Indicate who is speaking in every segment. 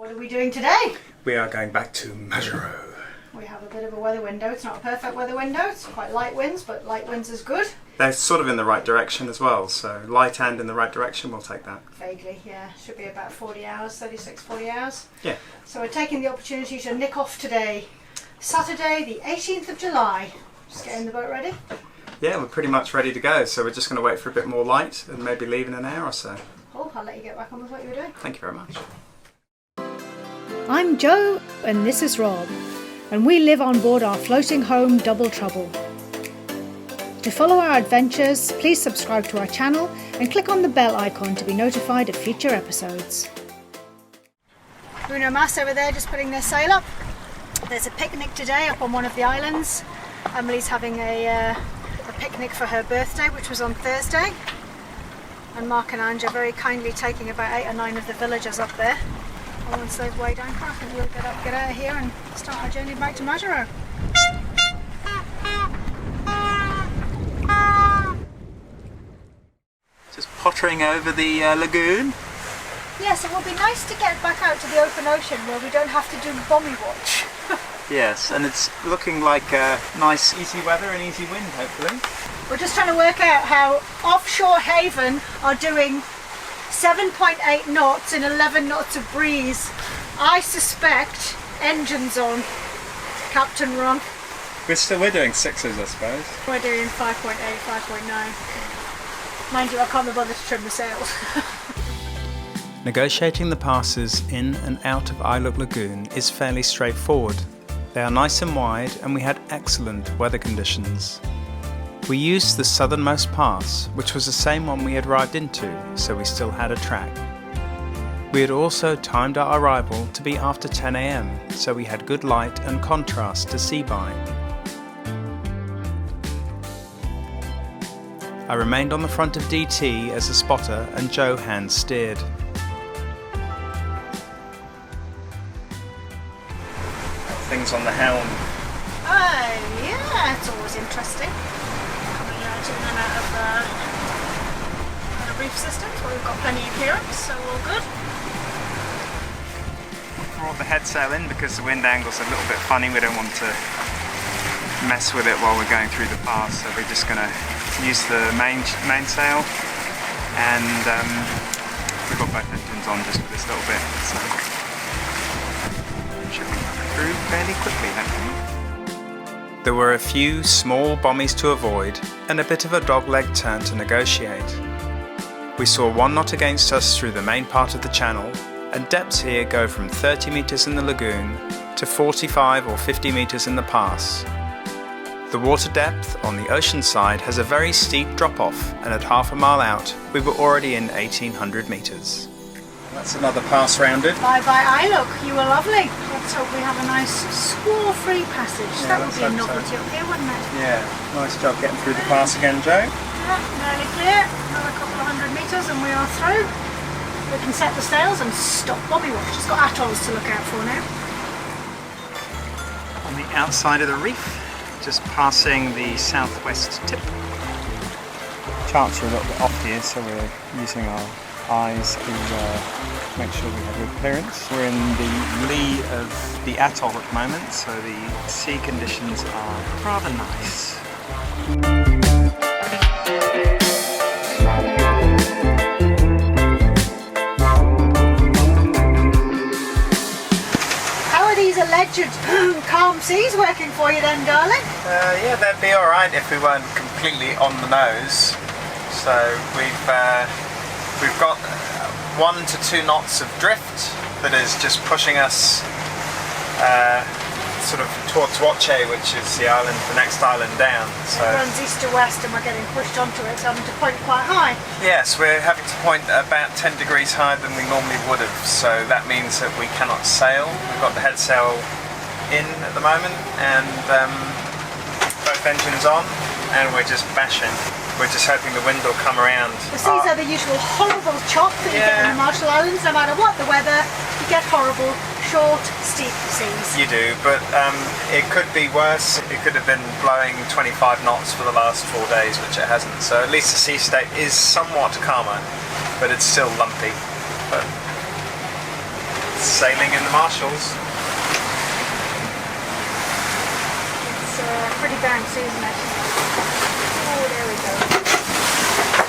Speaker 1: What are we doing today?
Speaker 2: We are going back to Majuro.
Speaker 1: We have a bit of a weather window. It's not a perfect weather window. It's quite light winds, but light winds is good.
Speaker 2: They're sort of in the right direction as well, so light and in the right direction, we'll take that.
Speaker 1: Vaguely, yeah. Should be about 40 hours, 36, 40 hours.
Speaker 2: Yeah.
Speaker 1: So we're taking the opportunity to nick off today. Saturday, the 18th of July. Just getting the boat ready.
Speaker 2: Yeah, we're pretty much ready to go, so we're just going to wait for a bit more light and maybe leave in an hour or so.
Speaker 1: Oh, I'll let you get back on with what you were doing.
Speaker 2: Thank you very much.
Speaker 1: I'm Jo, and this is Rob, and we live on board our floating home Double Trouble. To follow our adventures, please subscribe to our channel and click on the bell icon to be notified of future episodes. Bruno Mas over there just putting their sail up. There's a picnic today up on one of the islands. Emily's having a picnic for her birthday, which was on Thursday. And Mark and Ange are very kindly taking about 8 or 9 of the villagers up there. And once they've weighed anchor, I think we'll get out of here and start our journey back to Majuro.
Speaker 2: Just pottering over the lagoon.
Speaker 1: Yes, it would be nice to get back out to the open ocean where we don't have to do bommy watch.
Speaker 2: Yes, and it's looking like nice easy weather and easy wind, hopefully.
Speaker 1: We're just trying to work out how offshore Haven are doing 7.8 knots in 11 knots of breeze. I suspect engines on, Captain Ron.
Speaker 2: We're doing 6s, I suppose.
Speaker 1: We're doing 5.8, 5.9. Mind you, I can't be bothered to trim the sails.
Speaker 2: Negotiating the passes in and out of Ailuk Lagoon is fairly straightforward. They are nice and wide, and we had excellent weather conditions. We used the southernmost pass, which was the same one we had arrived into, so we still had a track. We had also timed our arrival to be after 10 AM, so we had good light and contrast to see by. I remained on the front of DT as a spotter and Jo hand steered. Things on the helm.
Speaker 1: Oh yeah, it's always interesting. Coming out in and out of the reef systems, but we've got plenty of clearance, so all good.
Speaker 2: Brought the head sail in because the wind angle's a little bit funny. We don't want to mess with it while we're going through the pass, so we're just going to use the mainsail, and we've got both engines on just for this little bit, so should be through fairly quickly, hopefully. There were a few small bommies to avoid and a bit of a dogleg turn to negotiate. We saw 1 knot against us through the main part of the channel, and depths here go from 30 metres in the lagoon to 45 or 50 metres in the pass. The water depth on the ocean side has a very steep drop-off, and at half a mile out we were already in 1800 metres. That's another pass rounded.
Speaker 1: Bye bye Ailuk, you were lovely. Let's hope we have a nice squall-free passage.
Speaker 2: Yeah,
Speaker 1: that would be a novelty up here, wouldn't it?
Speaker 2: Yeah, nice job getting through the pass again, Jo.
Speaker 1: Yeah, nearly clear. Another couple of 100 metres and we are through. We can set the sails and stop bommy watch. It's got atolls to look out for now.
Speaker 2: On the outside of the reef, just passing the southwest tip. Charts are a little bit off here, so we're using our eyes to make sure we have good clearance. We're in the lee of the atoll at the moment, so the sea conditions are rather nice.
Speaker 1: How are these alleged calm seas working for you then, darling?
Speaker 2: Yeah, they'd be alright if we weren't completely on the nose. So we've got 1 to 2 knots of drift that is just pushing us sort of towards Wache, which is the island, the next island down. So
Speaker 1: it runs east to west and we're getting pushed onto it, so having to point quite high.
Speaker 2: yes, we're having to point about 10 degrees higher than we normally would have, so that means that we cannot sail. We've got the head sail in at the moment and both engines on, and we're just bashing. We're just hoping the wind will come around.
Speaker 1: The seas are the usual horrible chop that you get in the Marshall Islands. No matter what the weather, you get horrible, short, steep seas.
Speaker 2: You do, but it could be worse. It could have been blowing 25 knots for the last 4 days, which it hasn't. So at least the sea state is somewhat calmer, but it's still lumpy. But Sailing in the Marshalls.
Speaker 1: It's pretty bouncy, isn't it? Oh, there we go.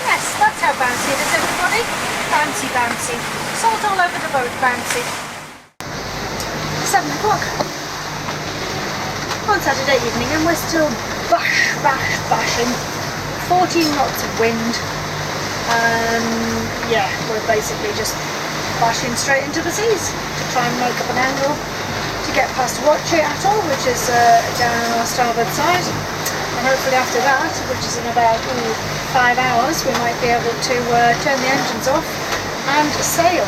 Speaker 1: Yes, that's how bouncy it is, everybody. Bouncy, bouncy. Salt all over the boat, bouncy. 7 o'clock on Saturday evening, and we're still bashing. 14 knots of wind. Yeah, we're basically just bashing straight into the seas to try and make up an angle to get past Atoll, which is down on our starboard side, and hopefully after that, which is in about 5 hours, we might be able to turn the engines off and sail.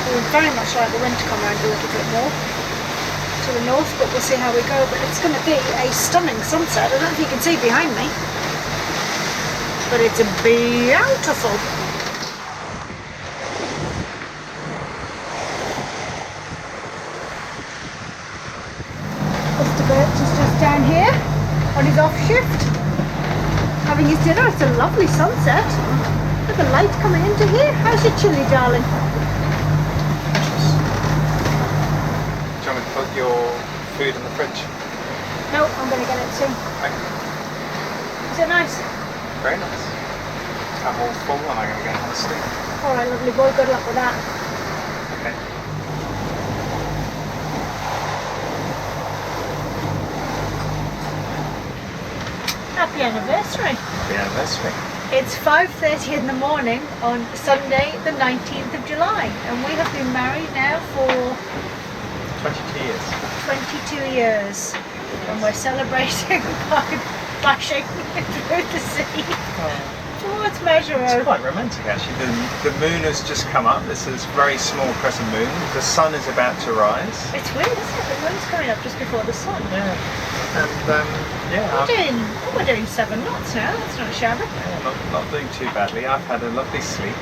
Speaker 1: We would very much like the wind to come around a little bit more to the north, but we'll see how we go. But it's going to be a stunning sunset. I don't know if you can see behind me, but it's beautiful. Mr. Birch is just down here on his off shift, having his dinner. It's a lovely sunset. Look at the light coming into here. How's your chilli, darling?
Speaker 2: Do you want me to put your food in the fridge?
Speaker 1: No, I'm going to get it soon.
Speaker 2: Okay.
Speaker 1: Is it nice?
Speaker 2: Very nice. I'm all full and I'm going to go have a sleep.
Speaker 1: Alright, lovely boy, good luck with that.
Speaker 2: Okay.
Speaker 1: Happy anniversary.
Speaker 2: Happy anniversary.
Speaker 1: It's 5:30 in the morning on Sunday the 19th of July, and we have been married now for
Speaker 2: 22 years.
Speaker 1: 22 years, and we're celebrating by bashing through the sea towards Majuro.
Speaker 2: It's quite romantic actually. The moon has just come up. This is very small crescent moon. The sun is about to rise.
Speaker 1: It's weird, isn't it? The moon's coming up just before the sun.
Speaker 2: Yeah. And yeah.
Speaker 1: We're doing 7 knots now. That's not shabby.
Speaker 2: Yeah, not doing too badly. I've had a lovely sleep.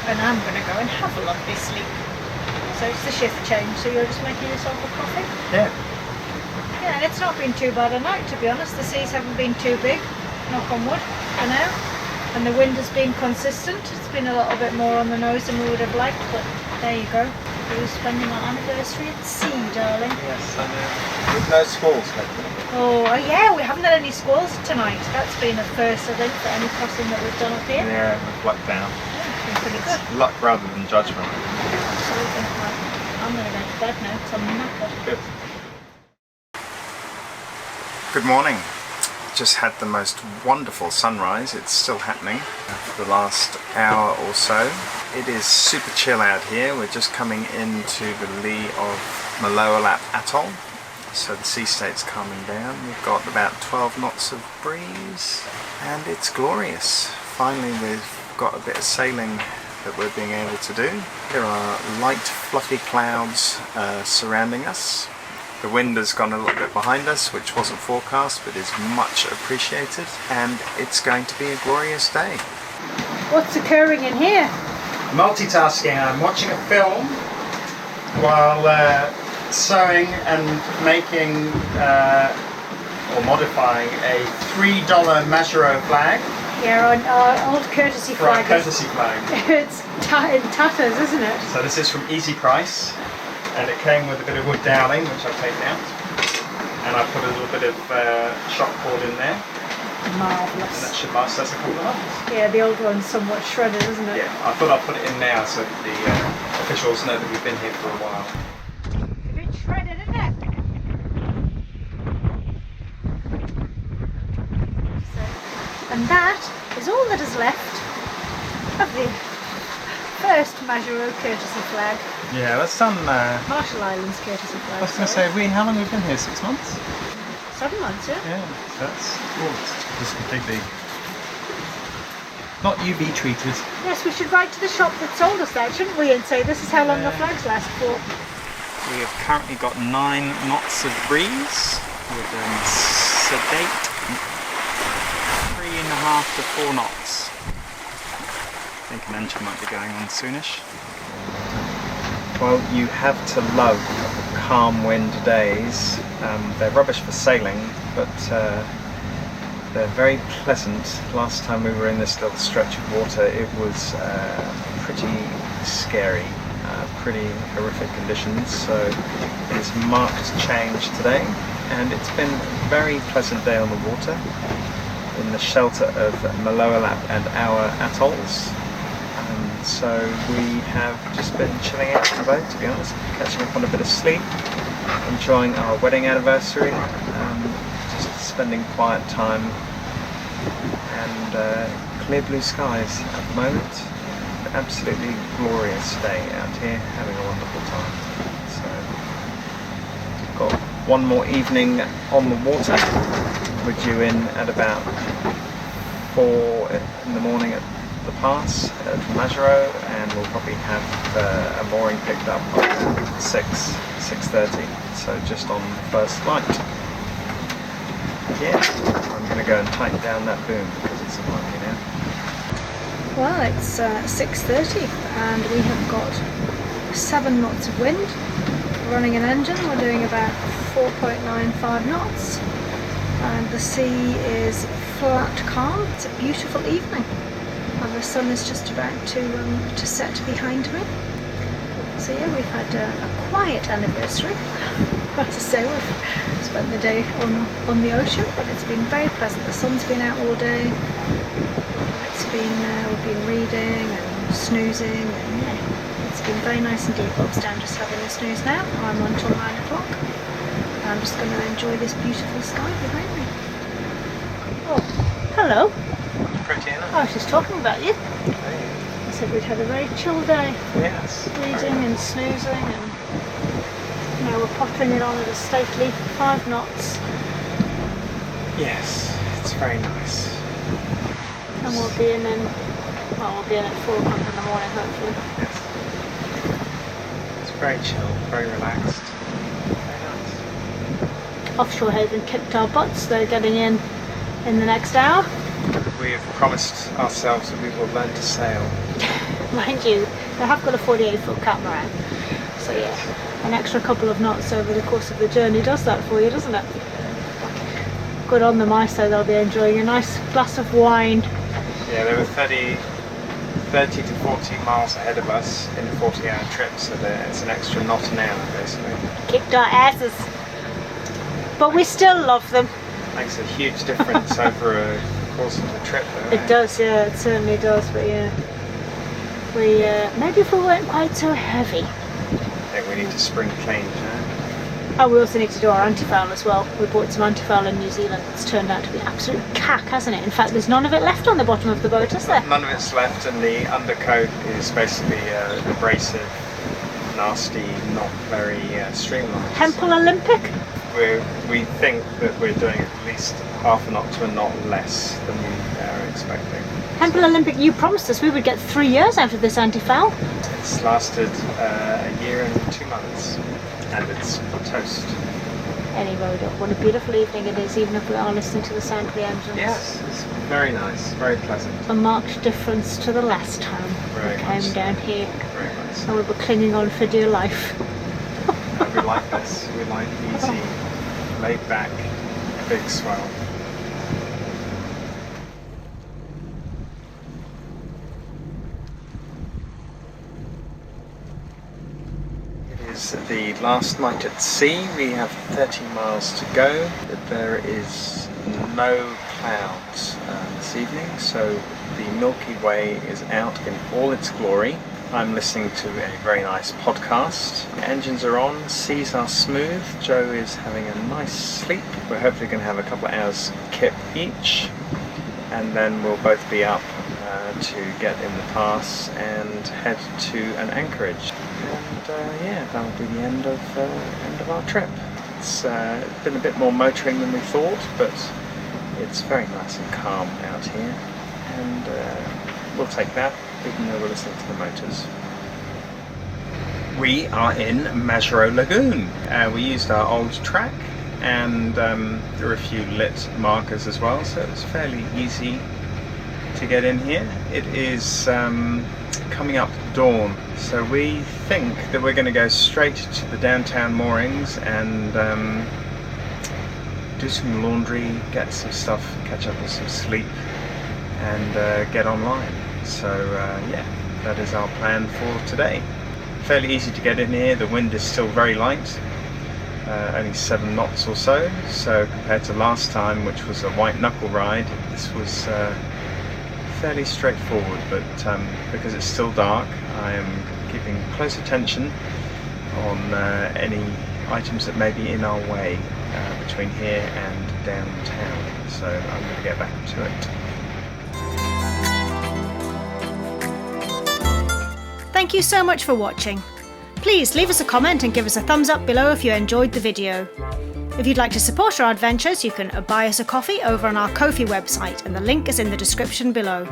Speaker 1: And I'm going to go and have a lovely sleep. So it's the shift change. So you're just making yourself a coffee?
Speaker 2: Yeah.
Speaker 1: Yeah, and it's not been too bad a night, to be honest. The seas haven't been too big, knock on wood, for now. And the wind has been consistent. It's been a little bit more on the nose than we would have liked, but there you go. We're spending our anniversary at sea, darling.
Speaker 2: Yes, I know. With no squalls, hopefully.
Speaker 1: Oh, yeah, we haven't had any squalls tonight. That's been a first, I think, for any crossing that we've done up here.
Speaker 2: Yeah, we've lucked down.
Speaker 1: Yeah, it's been pretty good.
Speaker 2: Luck rather than judgment.
Speaker 1: Absolutely. Right. I'm going to go to bed now because I'm knackered.
Speaker 2: Good. Good morning. Just had the most wonderful sunrise. It's still happening for the last hour or so. It is super chill out here. We're just coming into the lee of Ailuk Atoll, so the sea state's calming down. We've got about 12 knots of breeze and it's glorious. Finally we've got a bit of sailing that we're being able to do. There are light fluffy clouds surrounding us. The wind has gone a little bit behind us, which wasn't forecast but is much appreciated, and it's going to be a glorious day.
Speaker 1: What's occurring in here?
Speaker 2: Multitasking. I'm watching a film while sewing and making or modifying a $3 Majuro flag.
Speaker 1: Yeah, our old courtesy
Speaker 2: for our
Speaker 1: flag.
Speaker 2: Courtesy flag.
Speaker 1: It's in tatters, isn't it?
Speaker 2: So this is from Easy Price, and it came with a bit of wood doweling, which I've taken out, and I put a little bit of shock cord in there.
Speaker 1: Marvellous.
Speaker 2: And that should last us a couple of months.
Speaker 1: Yeah, the old one's somewhat shredded, isn't it?
Speaker 2: Yeah, I thought I'd put it in now so that the officials know that we've been here for a while.
Speaker 1: It's a bit shredded, isn't it? So, and that is all that is left of the first Majuro courtesy flag.
Speaker 2: Yeah, that's done.
Speaker 1: Marshall Islands courtesy flag.
Speaker 2: I was going to say, how long have we been here? 6 months?
Speaker 1: 7 months, yeah?
Speaker 2: Yeah, so that's just completely not UV treated.
Speaker 1: Yes, we should write to the shop that sold us that, shouldn't we, and say this is how long the flags last for.
Speaker 2: We have currently got 9 knots of breeze with a sedate 3.5 to 4 knots. I think an engine might be going on soonish. Well, you have to love calm wind days. They're rubbish for sailing, but they're very pleasant. Last time we were in this little stretch of water, it was pretty scary, pretty horrific conditions, so it's marked change today, and it's been a very pleasant day on the water in the shelter of Maloelap and our atolls. And so we have just been chilling out on the boat, to be honest, catching up on a bit of sleep, enjoying our wedding anniversary, just spending quiet time, and clear blue skies at the moment. Absolutely glorious day out here, having a wonderful time. So, got one more evening on the water. We're due in at about 4 in the morning at the pass at Majuro, and we'll probably have a mooring picked up at 6:30. So just on the first flight. Yeah, I'm going to go and tighten down that boom because it's a monkey now.
Speaker 1: Well, it's 6:30 and we have got 7 knots of wind, running an engine. We're doing about 4.95 knots and the sea is flat calm. It's a beautiful evening and the sun is just about to set behind me. So yeah, we've had a quiet anniversary. I have to say, we've spent the day on the ocean, but it's been very pleasant. The sun's been out all day. We've been reading and snoozing, and yeah, it's been very nice indeed. Bob's down just having a snooze now. I'm on till 9 o'clock. I'm just going to enjoy this beautiful sky behind me. Oh, hello.
Speaker 2: Pretty enough.
Speaker 1: I was just talking about you. I said we'd had a very chill day.
Speaker 2: Yes.
Speaker 1: Reading and snoozing, and now we're pottering it on at a stately 5 knots.
Speaker 2: Yes, it's very nice.
Speaker 1: And we'll be in at 4 o'clock in the morning, hopefully.
Speaker 2: Yes. It's very chill, very relaxed, very nice.
Speaker 1: Offshore Haven kicked our butts. They're getting in the next hour.
Speaker 2: We have promised ourselves that we will learn to sail.
Speaker 1: Mind you, they have got a 48-foot catamaran. So yeah, an extra couple of knots over the course of the journey does that for you, doesn't it? Good on them, I say. They'll be enjoying a nice glass of wine.
Speaker 2: Yeah, they were 30 to 40 miles ahead of us in a 40-hour trip, so it's an extra knot an hour, basically.
Speaker 1: Kicked our asses. But we still love them.
Speaker 2: Makes a huge difference over a course of the trip, though.
Speaker 1: It does, yeah, it certainly does, but yeah. Maybe if we weren't quite so heavy.
Speaker 2: I think we need to spring clean,
Speaker 1: Oh, we also need to do our antifoul as well. We bought some antifoul in New Zealand. It's turned out to be absolute cack, hasn't it? In fact, there's none of it left on the bottom of the boat, is there?
Speaker 2: None of it's left, and the undercoat is basically abrasive, nasty, not very streamlined.
Speaker 1: Hempel Olympic?
Speaker 2: We think that we're doing at least half a knot to a knot less than we are expecting.
Speaker 1: Hempel Olympic, you promised us we would get 3 years out of this antifoul.
Speaker 2: It's lasted a year and 2 months, and it's toast.
Speaker 1: Anyway, what a beautiful evening it is, even if we are listening to the sound of the engines.
Speaker 2: Yes, it's very nice, very pleasant.
Speaker 1: A marked difference to the last time we came down here.
Speaker 2: Very nice.
Speaker 1: And we were clinging on for dear life.
Speaker 2: No, we like this. We like easy, laid back, big swell. Is the last night at sea. We have 30 miles to go. There is no clouds this evening, so the Milky Way is out in all its glory. I'm listening to a very nice podcast. The engines are on, seas are smooth. Joe is having a nice sleep. We're hopefully going to have a couple of hours kip each, and then we'll both be up to get in the pass and head to an anchorage. And yeah, that'll be the end of our trip. It's been a bit more motoring than we thought, but it's very nice and calm out here, and we'll take that, even though we're listening to the motors. We are in Majuro Lagoon. We used our old track, and there are a few lit markers as well, so it's fairly easy to get in here. It is coming up dawn, so we think that we're going to go straight to the downtown moorings and do some laundry, get some stuff, catch up with some sleep, and get online. So yeah, that is our plan for today. fairly easy to get in here. The wind is still very light, only 7 knots or so, so compared to last time, which was a white knuckle ride, this was fairly straightforward. But because it's still dark, I am keeping close attention on any items that may be in our way between here and downtown, so I'm going to get back to it.
Speaker 1: Thank you so much for watching. Please leave us a comment and give us a thumbs up below if you enjoyed the video. If you'd like to support our adventures, you can buy us a coffee over on our Ko-fi website, and the link is in the description below.